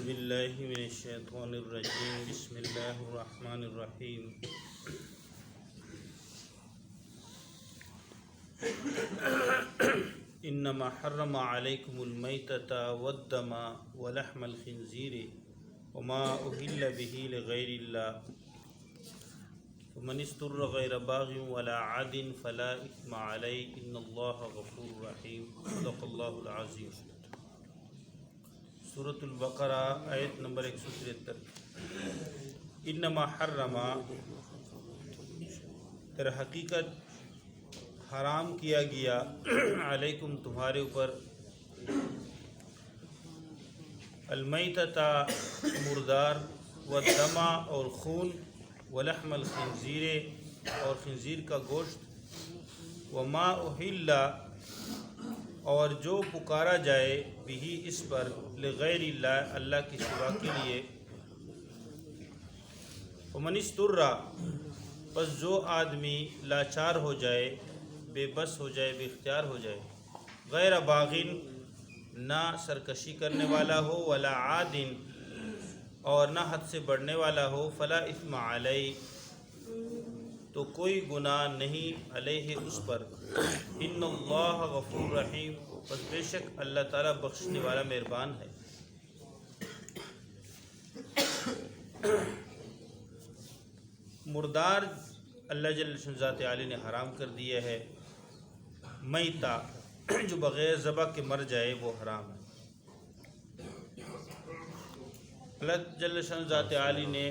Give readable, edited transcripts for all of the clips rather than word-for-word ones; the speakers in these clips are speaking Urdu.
باللہ من الشیطان الرجیم بسم اللہ الرحمن الرحیم انما حرم علیکم المیتۃ والدم ولحم الخنزیر وما اہل به لغیر اللہ فمن اضطر غیر باغ ولا عاد فلا اثم علیہ ان اللہ غفور رحیم صدق اللہ العظیم۔ سورۃ البقرہ آیت نمبر 173۔ انما حرم، در حقیقت حرام کیا گیا، علیکم تمہارے اوپر، المیتۃ مردار، والدم اور خون، ولحم الخنزیر اور خنزیر کا گوشت، وما اہل اور جو پکارا جائے بھی اس پر، لغیر اللہ اللہ کے سوا کے لیے، ومن اضطر پس جو آدمی لاچار ہو جائے، بے بس ہو جائے، بے اختیار ہو جائے، غیر باغن نہ سرکشی کرنے والا ہو، ولا عادن اور نہ حد سے بڑھنے والا ہو، فلا اثم علیہ تو کوئی گناہ نہیں علیہ اس پر، ان اللہ غفور رحیم بس بے شک اللہ تعالیٰ بخشنے والا مہربان ہے۔ مردار اللہ جل ذات عالی نے حرام کر دیا ہے، میتہ جو بغیر ذبح کے مر جائے وہ حرام ہے۔ اللہ جل ذات عالی نے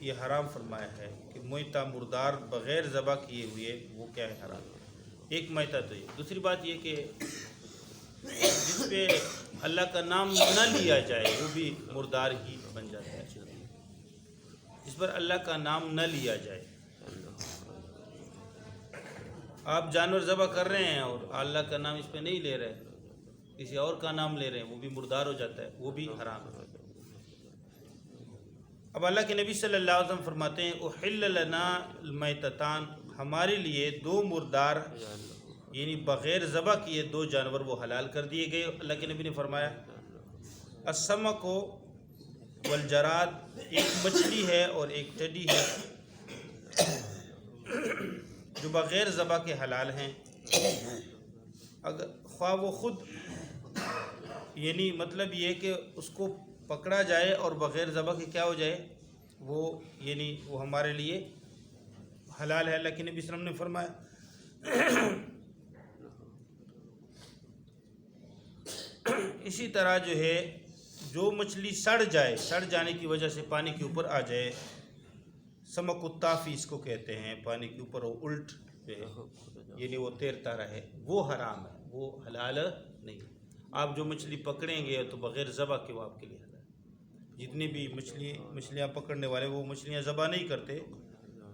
یہ حرام فرمایا ہے کہ میتہ مردار بغیر ذبح کیے ہوئے وہ کیا ہے، حرام۔ ایک میتہ تو یہ، دوسری بات یہ کہ جس پہ اللہ کا نام نہ لیا جائے وہ بھی مردار ہی بن جاتا ہے، جس پر اللہ کا نام نہ لیا جائے۔ آپ جانور ذبح کر رہے ہیں اور اللہ کا نام اس پہ نہیں لے رہے، کسی اور کا نام لے رہے ہیں، وہ بھی مردار ہو جاتا ہے، وہ بھی حرام ہے۔ اب اللہ کے نبی صلی اللہ علیہ وسلم فرماتے ہیں احل لنا المیتتان، ہمارے لیے دو مردار یعنی بغیر ذبح کیے دو جانور وہ حلال کر دیے گئے۔ اللہ کے نبی نے فرمایا السمک والجراد، ایک مچھلی ہے اور ایک ٹڈی ہے جو بغیر ذبح کے حلال ہیں، اگر خواہ وہ خود یعنی مطلب یہ کہ اس کو پکڑا جائے اور بغیر ذبح کے کیا ہو جائے، وہ یعنی وہ ہمارے لیے حلال ہے۔ اللہ کے نبی صلی اللہ علیہ وسلم نے فرمایا۔ اسی طرح جو ہے جو مچھلی سڑ جائے، سڑ جانے کی وجہ سے پانی کے اوپر آ جائے، سمک الطافی اس کو کہتے ہیں، پانی کے اوپر وہ الٹ یعنی وہ تیرتا رہے، وہ حرام ہے، وہ حلال نہیں۔ آپ جو مچھلی پکڑیں گے تو بغیر ذبح کے وہ آپ کے لیے حلال ہے۔ جتنی بھی مچھلیاں پکڑنے والے وہ مچھلیاں ذبح نہیں کرتے،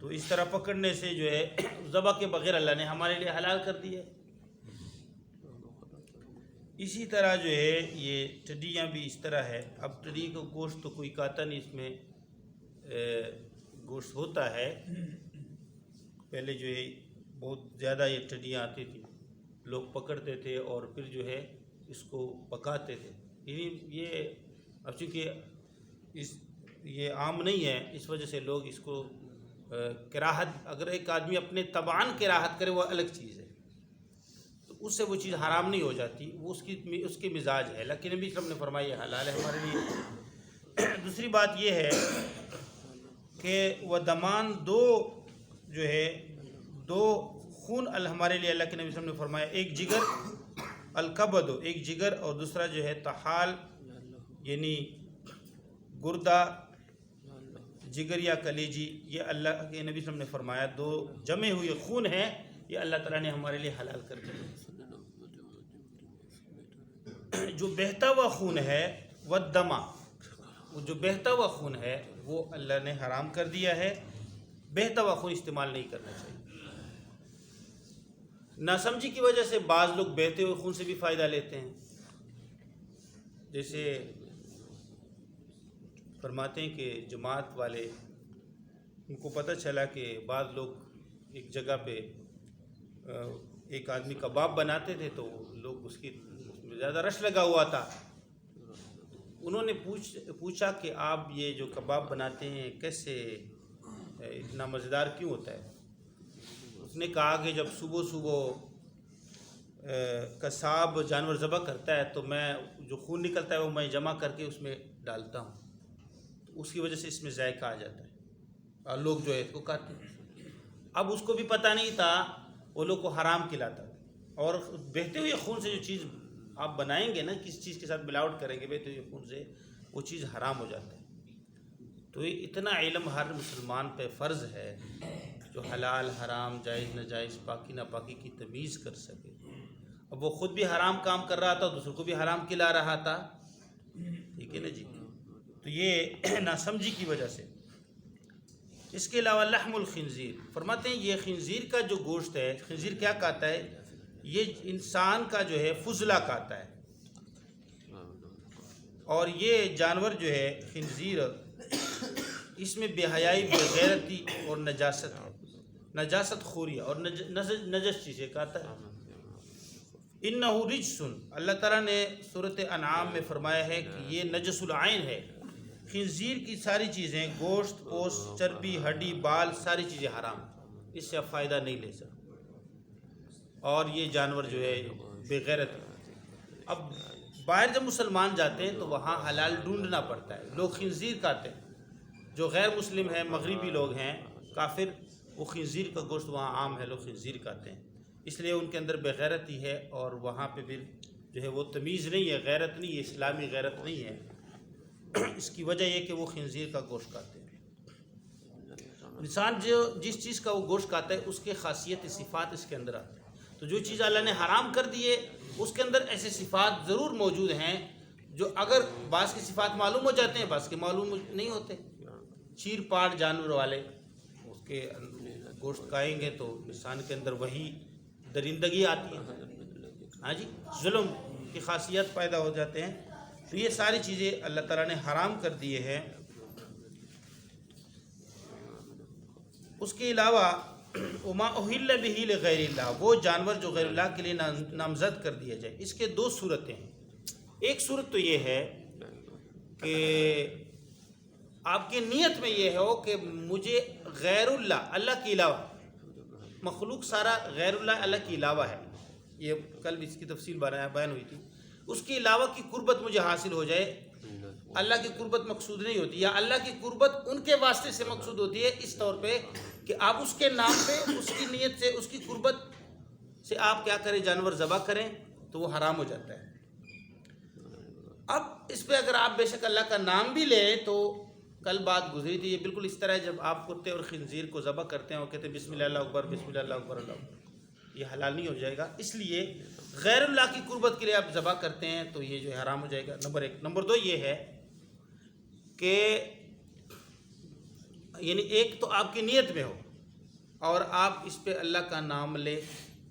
تو اس طرح پکڑنے سے جو ہے ذبح کے بغیر اللہ نے ہمارے لیے حلال کر دی ہے۔ اسی طرح جو ہے یہ ٹڈیاں بھی اس طرح ہے۔ اب ٹڈی کا گوشت تو کوئی کھاتا نہیں، اس میں گوشت ہوتا ہے، پہلے جو ہے بہت زیادہ یہ ٹڈیاں آتی تھیں، لوگ پکڑتے تھے اور پھر جو ہے اس کو پکاتے تھے۔ یعنی یہ اب چونکہ یہ عام نہیں ہے، اس وجہ سے لوگ اس کو کراہت، اگر ایک آدمی اپنے طبعاً کراہت کرے وہ الگ چیز ہے، تو اس سے وہ چیز حرام نہیں ہو جاتی، وہ اس کی مزاج ہے، لیکن نبی صلی اللہ علیہ وسلم نے فرمایا یہ حلال ہے ہمارے لیے۔ دوسری بات یہ ہے کہ وہ دمان دو جو ہے دو خون ہمارے لیے اللہ کے نبی صلی اللہ علیہ وسلم نے فرمایا، ایک جگر الکبد، ایک جگر، اور دوسرا جو ہے طحال یعنی گردہ، جگر یا کلیجی، یہ اللہ کے نبی صلی اللہ علیہ وسلم نے فرمایا دو جمے ہوئے خون ہیں، یہ اللہ تعالیٰ نے ہمارے لیے حلال کر دیا۔ جو بہتا ہوا خون ہے والدم، وہ جو بہتا ہوا خون ہے وہ اللہ نے حرام کر دیا ہے، بہتا ہوا خون استعمال نہیں کرنا چاہیے۔ ناسمجھی کی وجہ سے بعض لوگ بہتے ہوئے خون سے بھی فائدہ لیتے ہیں، جیسے فرماتے ہیں کہ جماعت والے ان کو پتہ چلا کہ بعض لوگ ایک جگہ پہ ایک آدمی کباب بناتے تھے، تو لوگ اس میں زیادہ رش لگا ہوا تھا، انہوں نے پوچھا کہ آپ یہ جو کباب بناتے ہیں کیسے اتنا مزیدار کیوں ہوتا ہے؟ اس نے کہا کہ جب صبح صبح قصاب جانور ذبح کرتا ہے تو میں جو خون نکلتا ہے وہ میں جمع کر کے اس میں ڈالتا ہوں، تو اس کی وجہ سے اس میں ذائقہ آ جاتا ہے اور لوگ جو ہے اس کو کھاتے ہیں۔ اب اس کو بھی پتہ نہیں تھا، وہ لوگ کو حرام کھلاتا تھا، اور بہتے ہوئے خون سے جو چیز آپ بنائیں گے نا، کس چیز کے ساتھ ملاوٹ کریں گے بہتے ہوئے خون سے، وہ چیز حرام ہو جاتا ہے۔ تو یہ اتنا علم ہر مسلمان پہ فرض ہے جو حلال حرام جائز ناجائز پاکی ناپاکی کی تمیز کر سکے۔ اب وہ خود بھی حرام کام کر رہا تھا، دوسروں کو بھی حرام کھلا رہا تھا، ٹھیک ہے نا جی؟ تو یہ ناسمجھی کی وجہ سے۔ اس کے علاوہ لحم الخنزیر، فرماتے ہیں یہ خنزیر کا جو گوشت ہے، خنزیر کیا کہتا ہے؟ یہ انسان کا جو ہے فضلہ کہتا ہے، اور یہ جانور جو ہے خنزیر، اس میں بے حیائی، بے غیرتی اور نجاست ہے، نجاست خوری اور نجس چیزیں کہتا ہے۔ انہ رجس، اللہ تعالیٰ نے سورۃ انعام میں فرمایا ہے کہ یہ نجس العین ہے۔ خنزیر کی ساری چیزیں، گوشت، گوشت، چربی، ہڈی، بال، ساری چیزیں حرام، اس سے آپ فائدہ نہیں لے سکتے، اور یہ جانور جو ہے بے غیرت ہے۔ اب باہر جب مسلمان جاتے ہیں تو وہاں حلال ڈھونڈنا پڑتا ہے، لوگ خنزیر کھاتے ہیں، جو غیر مسلم ہیں، مغربی لوگ ہیں، کافر، وہ خنزیر کا گوشت وہاں عام ہے، لوگ خنزیر کھاتے ہیں، اس لیے ان کے اندر بے غیرتی ہے، اور وہاں پہ پھر جو ہے وہ تمیز نہیں ہے، غیرت نہیں ہے، اسلامی غیرت نہیں ہے۔ اس کی وجہ یہ کہ وہ خنزیر کا گوشت کھاتے ہیں۔ انسان جو جس چیز کا وہ گوشت کھاتا ہے اس کے خاصیت صفات اس کے اندر آتے ہیں، تو جو چیز اللہ نے حرام کر دی ہے اس کے اندر ایسے صفات ضرور موجود ہیں جو اگر بعض کی صفات معلوم ہو جاتے ہیں، بعض کے معلوم نہیں ہوتے۔ چیر پاڑ جانور والے اس کے گوشت کھائیں گے تو انسان کے اندر وہی درندگی آتی ہے، ہاں جی، ظلم کی خاصیت پیدا ہو جاتے ہیں۔ تو یہ ساری چیزیں اللہ تعالیٰ نے حرام کر دیے ہیں۔ اس کے علاوہ وما اہل بہ لغیر اللہ، وہ جانور جو غیر اللہ کے لیے نامزد کر دیا جائے، اس کے دو صورتیں ہیں۔ ایک صورت تو یہ ہے کہ آپ کی نیت میں یہ ہو کہ مجھے غیر اللہ، اللہ کے علاوہ، مخلوق سارا غیر اللہ، اللہ کے علاوہ ہے، یہ کل بھی اس کی تفصیل بیان ہوئی تھی، اس کے علاوہ کی قربت مجھے حاصل ہو جائے۔ اللہ کی قربت مقصود نہیں ہوتی، یا اللہ کی قربت ان کے واسطے سے مقصود ہوتی ہے، اس طور پہ کہ آپ اس کے نام پہ، اس کی نیت سے، اس کی قربت سے آپ کیا کریں، جانور ذبح کریں، تو وہ حرام ہو جاتا ہے۔ اب اس پہ اگر آپ بے شک اللہ کا نام بھی لیں تو کل بات گزری تھی، یہ بالکل اس طرح ہے جب آپ کتے اور خنزیر کو ذبح کرتے ہیں اور کہتے ہیں بسم اللہ اللہ اکبر، بسم اللہ اللہ اکبر، اللہ اکبر، یہ حلال نہیں ہو جائے گا۔ اس لیے غیر اللہ کی قربت کے لیے آپ ذبح کرتے ہیں تو یہ جو ہے حرام ہو جائے گا، نمبر ایک۔ نمبر دو یہ ہے کہ یعنی ایک تو آپ کی نیت میں ہو اور آپ اس پہ اللہ کا نام لے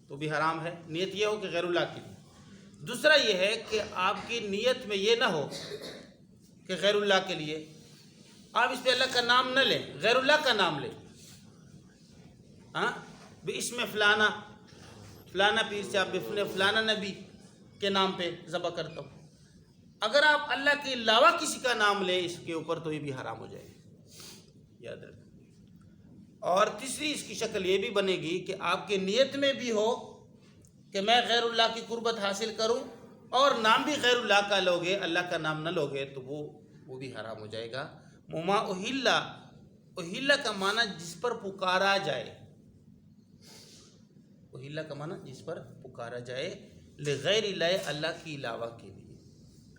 تو بھی حرام ہے، نیت یہ ہو کہ غیر اللہ کے لیے۔ دوسرا یہ ہے کہ آپ کی نیت میں یہ نہ ہو کہ غیر اللہ کے لیے، آپ اس پہ اللہ کا نام نہ لیں، غیر اللہ کا نام لیں، ہاں اس میں فلانا فلانا پیر سے، آپ فلانا نبی کے نام پہ ذبح کرتا ہوں، اگر آپ اللہ کے علاوہ کسی کا نام لیں اس کے اوپر تو یہ بھی حرام ہو جائے گا، یاد رکھیں۔ اور تیسری اس کی شکل یہ بھی بنے گی کہ آپ کی نیت میں بھی ہو کہ میں غیر اللہ کی قربت حاصل کروں، اور نام بھی غیر اللہ کا لوگے، اللہ کا نام نہ لوگے، تو وہ بھی حرام ہو جائے گا۔ مما اہل کا معنی جس پر پکارا جائے، اہل کا معنی جس پر پکارا جائے، لغیر اللہ، اللہ کے علاوہ کے لیے،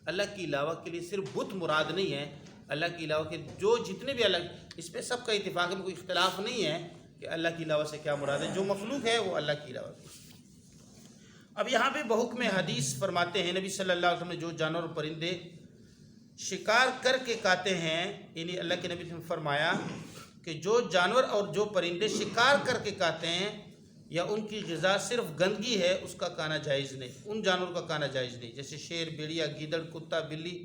اللہ کے علاوہ کے لیے صرف بت مراد نہیں ہے، اللہ کے علاوہ کے جو جتنے بھی الگ، اس پہ سب کا اتفاق ہے، کوئی اختلاف نہیں ہے کہ اللہ کے علاوہ سے کیا مراد ہے، جو مخلوق ہے وہ اللہ کے علاوہ کی۔ اب یہاں پہ بحکم حدیث فرماتے ہیں نبی صلی اللہ علیہ وسلم نے جو جانور اور پرندے شکار کر کے کھاتے ہیں، یعنی اللہ کے نبی نے فرمایا کہ جو جانور اور جو پرندے شکار کر کے کھاتے ہیں یا ان کی غذا صرف گندگی ہے، اس کا کھانا جائز نہیں، ان جانوروں کا کھانا جائز نہیں، جیسے شیر، بھیڑیا، گیدڑ، کتا، بلی،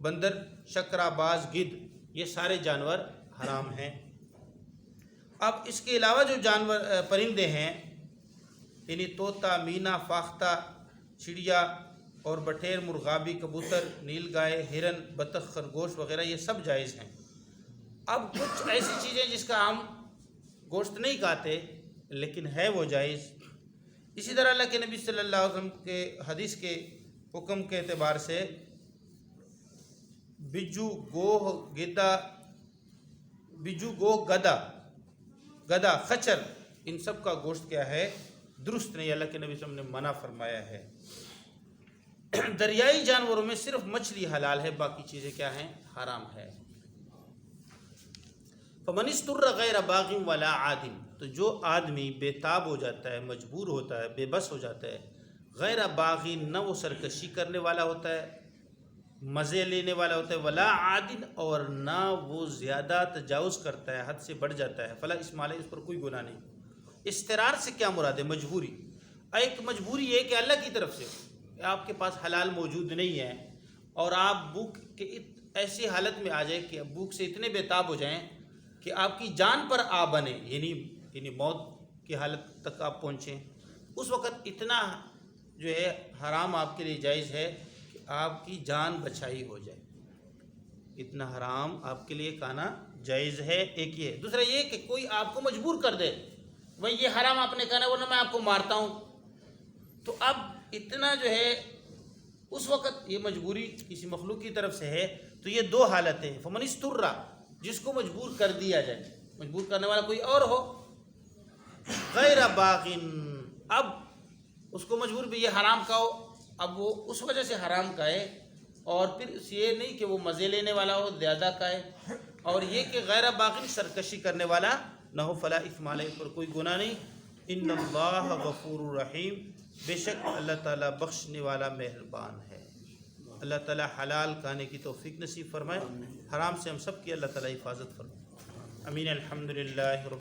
بندر، شکرا، باز، گدھ، یہ سارے جانور حرام ہیں۔ اب اس کے علاوہ جو جانور پرندے ہیں، یعنی طوطا، مینا، فاختہ، چڑیا، اور بٹیر، مرغابی، کبوتر، نیل گائے، ہرن، بطخ، خرگوش وغیرہ یہ سب جائز ہیں۔ اب کچھ ایسی چیزیں جس کا ہم گوشت نہیں کھاتے لیکن ہے وہ جائز۔ اسی طرح اللہ کے نبی صلی اللہ علیہ وسلم کے حدیث کے حکم کے اعتبار سے بجو، گوہ، گدا، خچر، ان سب کا گوشت کیا ہے؟ درست نہیں، اللہ کے نبی صلی اللہ علیہ وسلم نے منع فرمایا ہے۔ دریائی جانوروں میں صرف مچھلی حلال ہے، باقی چیزیں کیا ہیں؟ حرام ہے۔ فمن اضطر غیر باغ ولا عاد، تو جو آدمی بے تاب ہو جاتا ہے، مجبور ہوتا ہے، بے بس ہو جاتا ہے، غیر باغ، نہ وہ سرکشی کرنے والا ہوتا ہے، مزے لینے والا ہوتا ہے، ولا عاد، اور نہ وہ زیادہ تجاوز کرتا ہے، حد سے بڑھ جاتا ہے، فلا اسم علیہ، اس پر کوئی گناہ نہیں۔ اضطرار سے کیا مراد ہے؟ مجبوری۔ ایک مجبوری ہے کہ اللہ کی طرف سے آپ کے پاس حلال موجود نہیں ہے اور آپ بھوک کے ایسی حالت میں آ جائے کہ بھوک سے اتنے بے تاب ہو جائیں کہ آپ کی جان پر آ بنے، یعنی موت کی حالت تک آپ پہنچیں، اس وقت اتنا جو ہے حرام آپ کے لیے جائز ہے کہ آپ کی جان بچائی ہو جائے، اتنا حرام آپ کے لیے کھانا جائز ہے۔ ایک یہ، دوسرا یہ کہ کوئی آپ کو مجبور کر دے، بھائی یہ حرام آپ نے کھانا ورنہ میں آپ کو مارتا ہوں، تو اب اتنا جو ہے اس وقت یہ مجبوری کسی مخلوق کی طرف سے ہے، تو یہ دو حالتیں۔ فمن اضطر، جس کو مجبور کر دیا جائے، مجبور کرنے والا کوئی اور ہو، غیر باغ، اب اس کو مجبور بھی یہ حرام کھاؤ، اب وہ اس وجہ سے حرام کھائے، اور پھر یہ نہیں کہ وہ مزے لینے والا ہو زیادہ کھائے، اور یہ کہ غیر باغ سرکشی کرنے والا نہ ہو، فلا اثم علیہ، پر کوئی گناہ نہیں۔ ان اللہ غفور الرحیم، بے شک اللہ تعالیٰ بخشنے والا مہربان ہے۔ اللہ تعالیٰ حلال کھانے کی توفیق نصیب فرمائے، حرام سے ہم سب کی اللہ تعالیٰ حفاظت فرمائے، امین۔ الحمدللہ۔